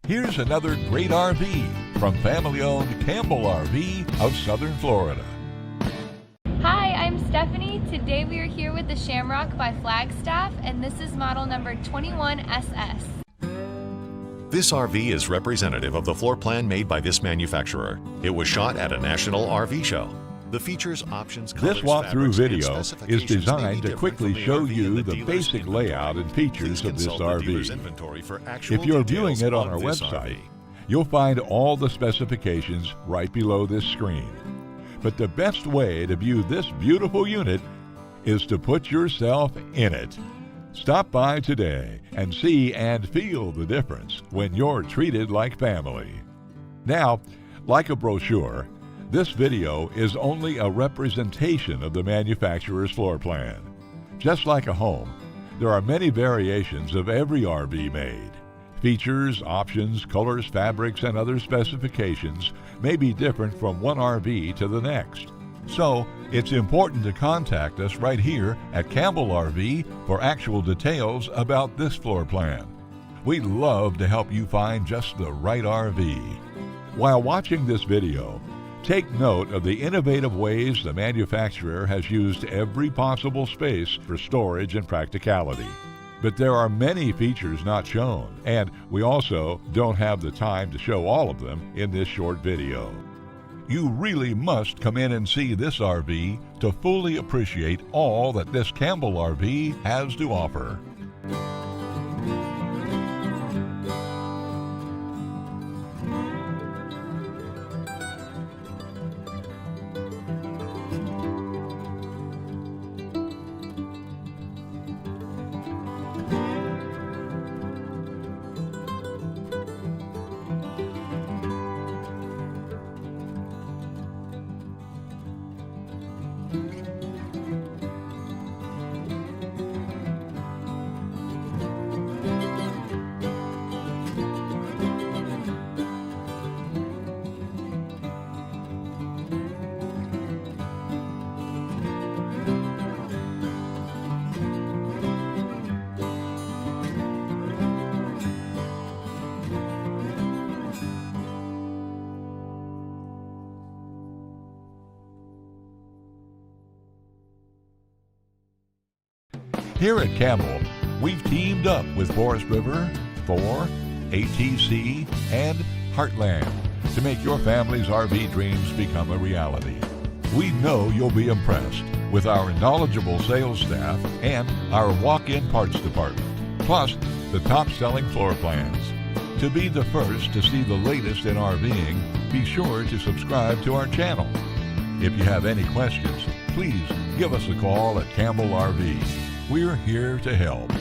Here's another great RV from family-owned Campbell RV of Southern Florida. Hi, I'm Stephanie. Today we are here with the Shamrock by Flagstaff, and this is model number 21SS. This RV is representative of the floor plan made by this manufacturer. It was shot at a national RV show. The features, options, colors, This walkthrough fabrics, and video is specifications may designed be to different quickly from the show RV in you the dealer's basic inventory. layout and features Please of this consult the dealer's RV. inventory for actual If you're viewing details it on our this website, RV. you'll find all the specifications right below this screen. But the best way to view this beautiful unit is to put yourself in it. Stop by today and see and feel the difference when you're treated like family. Now, like a brochure, this video is only a representation of the manufacturer's floor plan. Just like a home, there are many variations of every RV made. Features, options, colors, fabrics, and other specifications may be different from one RV to the next. So, it's important to contact us right here at Campbell RV for actual details about this floor plan. We'd love to help you find just the right RV. While watching this video, take note of the innovative ways the manufacturer has used every possible space for storage and practicality. But there are many features not shown, and we also don't have the time to show all of them in this short video. You really must come in and see this RV to fully appreciate all that this Campbell RV has to offer. Here at Campbell, we've teamed up with Forest River, Thor, ATC, and Heartland to make your family's RV dreams become a reality. We know you'll be impressed with our knowledgeable sales staff and our walk-in parts department, plus the top-selling floor plans. To be the first to see the latest in RVing, be sure to subscribe to our channel. If you have any questions, please give us a call at Campbell RV. We're here to help.